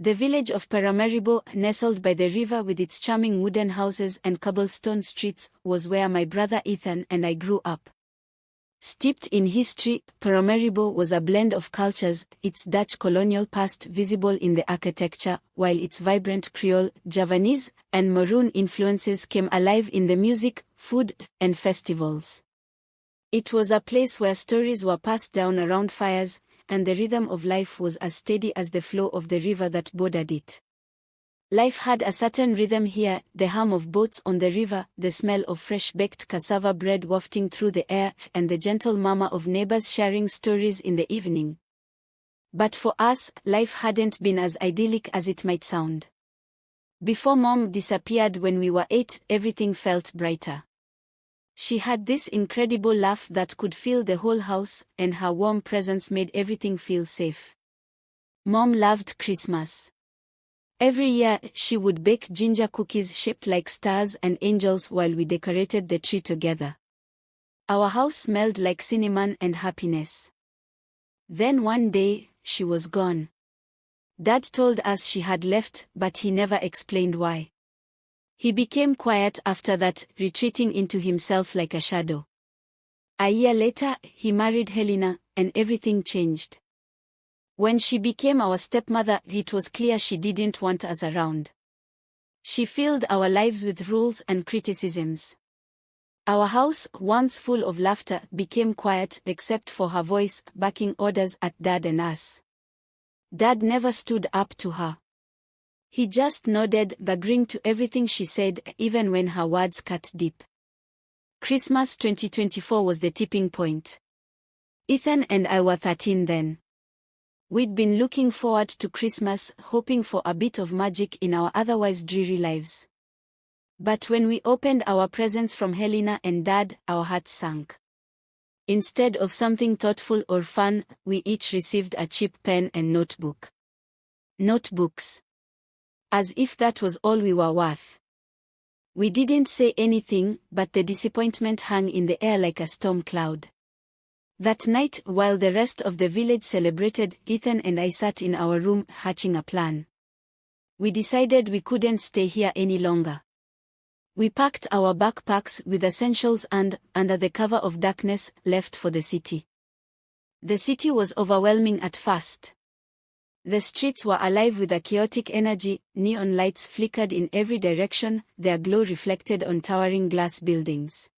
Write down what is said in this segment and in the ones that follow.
The village of Paramaribo, nestled by the river with its charming wooden houses and cobblestone streets, was where my brother Ethan and I grew up. Steeped in history, Paramaribo was a blend of cultures, its Dutch colonial past visible in the architecture, while its vibrant Creole, Javanese, and Maroon influences came alive in the music, food, and festivals. It was a place where stories were passed down around fires, and the rhythm of life was as steady as the flow of the river that bordered it. Life had a certain rhythm here, the hum of boats on the river, the smell of fresh-baked cassava bread wafting through the air, and the gentle murmur of neighbors sharing stories in the evening. But for us, life hadn't been as idyllic as it might sound. Before Mom disappeared when we were 8, everything felt brighter. She had this incredible laugh that could fill the whole house, and her warm presence made everything feel safe. Mom loved Christmas. Every year, she would bake ginger cookies shaped like stars and angels while we decorated the tree together. Our house smelled like cinnamon and happiness. Then one day, she was gone. Dad told us she had left, but he never explained why. He became quiet after that, retreating into himself like a shadow. A year later, he married Helena, and everything changed. When she became our stepmother, it was clear she didn't want us around. She filled our lives with rules and criticisms. Our house, once full of laughter, became quiet except for her voice, barking orders at Dad and us. Dad never stood up to her. He just nodded, agreeing to everything she said, even when her words cut deep. Christmas 2024 was the tipping point. Ethan and I were 13 then. We'd been looking forward to Christmas, hoping for a bit of magic in our otherwise dreary lives. But when we opened our presents from Helena and Dad, our hearts sank. Instead of something thoughtful or fun, we each received a cheap pen and notebook. Notebooks. As if that was all we were worth. We didn't say anything, but the disappointment hung in the air like a storm cloud. That night, while the rest of the village celebrated, Ethan and I sat in our room, hatching a plan. We decided we couldn't stay here any longer. We packed our backpacks with essentials and, under the cover of darkness, left for the city. The city was overwhelming at first. The streets were alive with a chaotic energy, neon lights flickered in every direction, their glow reflected on towering glass buildings.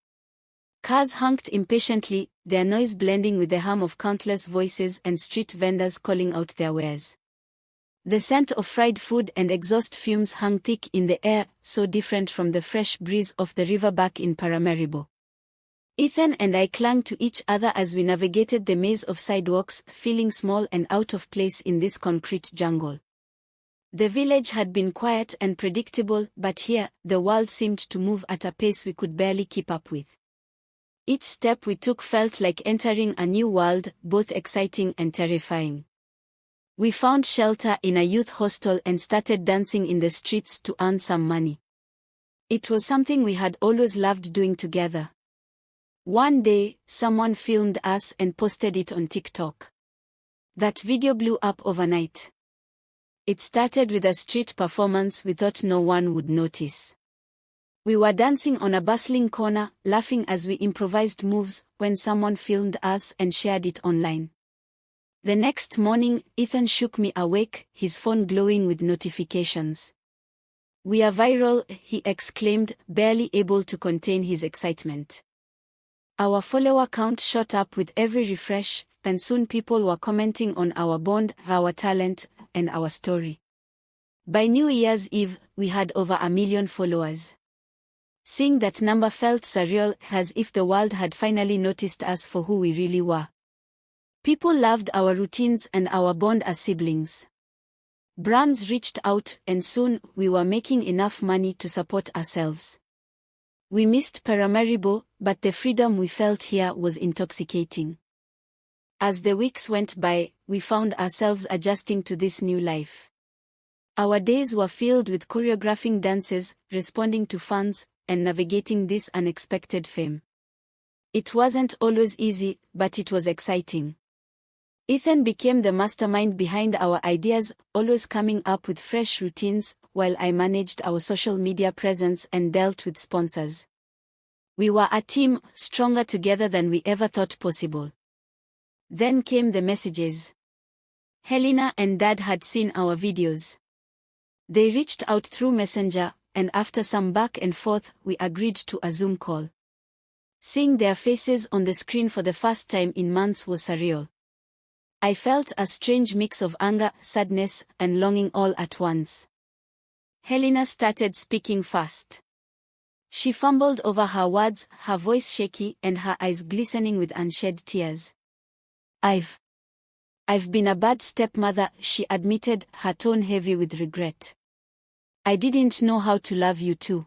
Cars honked impatiently, their noise blending with the hum of countless voices and street vendors calling out their wares. The scent of fried food and exhaust fumes hung thick in the air, so different from the fresh breeze of the river back in Paramaribo. Ethan and I clung to each other as we navigated the maze of sidewalks, feeling small and out of place in this concrete jungle. The village had been quiet and predictable, but here, the world seemed to move at a pace we could barely keep up with. Each step we took felt like entering a new world, both exciting and terrifying. We found shelter in a youth hostel and started dancing in the streets to earn some money. It was something we had always loved doing together. One day, someone filmed us and posted it on TikTok. That video blew up overnight. It started with a street performance we thought no one would notice. We were dancing on a bustling corner, laughing as we improvised moves, when someone filmed us and shared it online. The next morning, Ethan shook me awake, his phone glowing with notifications. "We are viral," he exclaimed, barely able to contain his excitement. Our follower count shot up with every refresh, and soon people were commenting on our bond, our talent, and our story. By New Year's Eve, we had over 1 million followers. Seeing that number felt surreal, as if the world had finally noticed us for who we really were. People loved our routines and our bond as siblings. Brands reached out, and soon, we were making enough money to support ourselves. We missed Paramaribo, but the freedom we felt here was intoxicating. As the weeks went by, we found ourselves adjusting to this new life. Our days were filled with choreographing dances, responding to fans, and navigating this unexpected fame. It wasn't always easy, but it was exciting. Ethan became the mastermind behind our ideas, always coming up with fresh routines, while I managed our social media presence and dealt with sponsors. We were a team, stronger together than we ever thought possible. Then came the messages. Helena and Dad had seen our videos. They reached out through Messenger, and after some back and forth, we agreed to a Zoom call. Seeing their faces on the screen for the first time in months was surreal. I felt a strange mix of anger, sadness, and longing all at once. Helena started speaking fast. She fumbled over her words, her voice shaky and her eyes glistening with unshed tears. I've been a bad stepmother, she admitted, her tone heavy with regret. I didn't know how to love you too.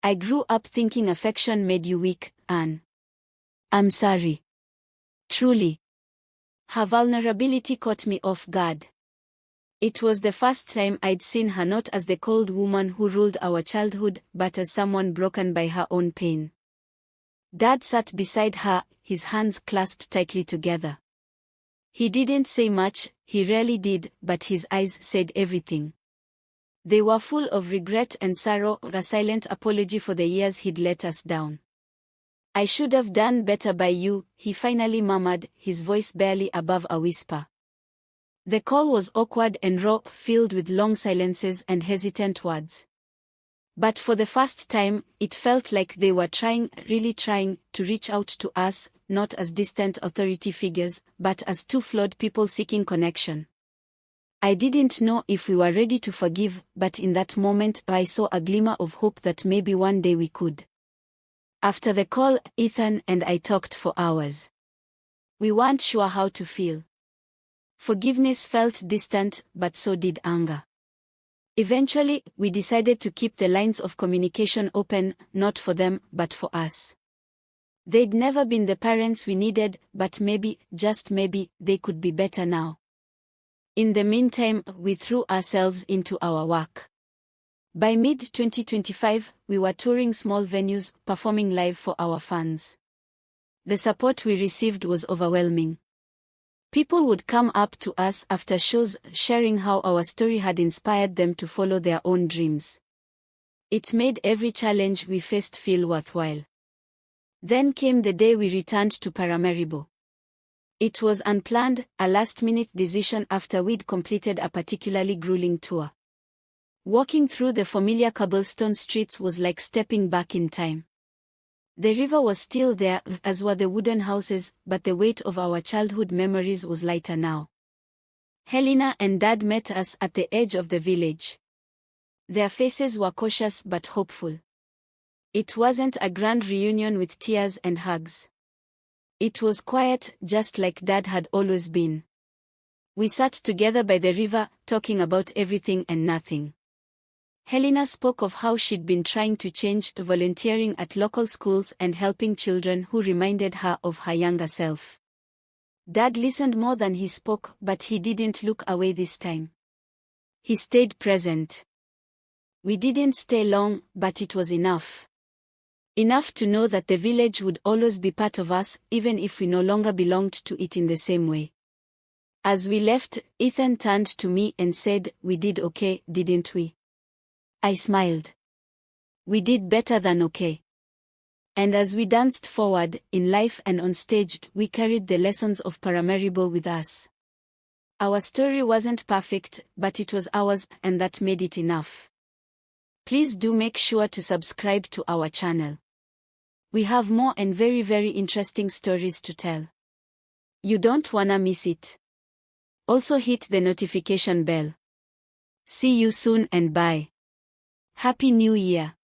I grew up thinking affection made you weak, Anne. I'm sorry. Truly. Her vulnerability caught me off guard. It was the first time I'd seen her not as the cold woman who ruled our childhood, but as someone broken by her own pain. Dad sat beside her, his hands clasped tightly together. He didn't say much, he rarely did, but his eyes said everything. They were full of regret and sorrow, a silent apology for the years he'd let us down. I should have done better by you, he finally murmured, his voice barely above a whisper. The call was awkward and raw, filled with long silences and hesitant words. But for the first time, it felt like they were trying, really trying, to reach out to us, not as distant authority figures, but as two flawed people seeking connection. I didn't know if we were ready to forgive, but in that moment I saw a glimmer of hope that maybe one day we could. After the call, Ethan and I talked for hours. We weren't sure how to feel. Forgiveness felt distant, but so did anger. Eventually, we decided to keep the lines of communication open, not for them, but for us. They'd never been the parents we needed, but maybe, just maybe, they could be better now. In the meantime, we threw ourselves into our work. By mid-2025, we were touring small venues, performing live for our fans. The support we received was overwhelming. People would come up to us after shows, sharing how our story had inspired them to follow their own dreams. It made every challenge we faced feel worthwhile. Then came the day we returned to Paramaribo. It was unplanned, a last-minute decision after we'd completed a particularly grueling tour. Walking through the familiar cobblestone streets was like stepping back in time. The river was still there, as were the wooden houses, but the weight of our childhood memories was lighter now. Helena and Dad met us at the edge of the village. Their faces were cautious but hopeful. It wasn't a grand reunion with tears and hugs. It was quiet, just like Dad had always been. We sat together by the river, talking about everything and nothing. Helena spoke of how she'd been trying to change, volunteering at local schools and helping children who reminded her of her younger self. Dad listened more than he spoke, but he didn't look away this time. He stayed present. We didn't stay long, but it was enough. Enough to know that the village would always be part of us, even if we no longer belonged to it in the same way. As we left, Ethan turned to me and said, "We did okay, didn't we?" I smiled. We did better than okay. And as we danced forward, in life and on stage, we carried the lessons of Paramaribo with us. Our story wasn't perfect, but it was ours, and that made it enough. Please do make sure to subscribe to our channel. We have more and very, very interesting stories to tell. You don't wanna miss it. Also hit the notification bell. See you soon and bye. Happy New Year.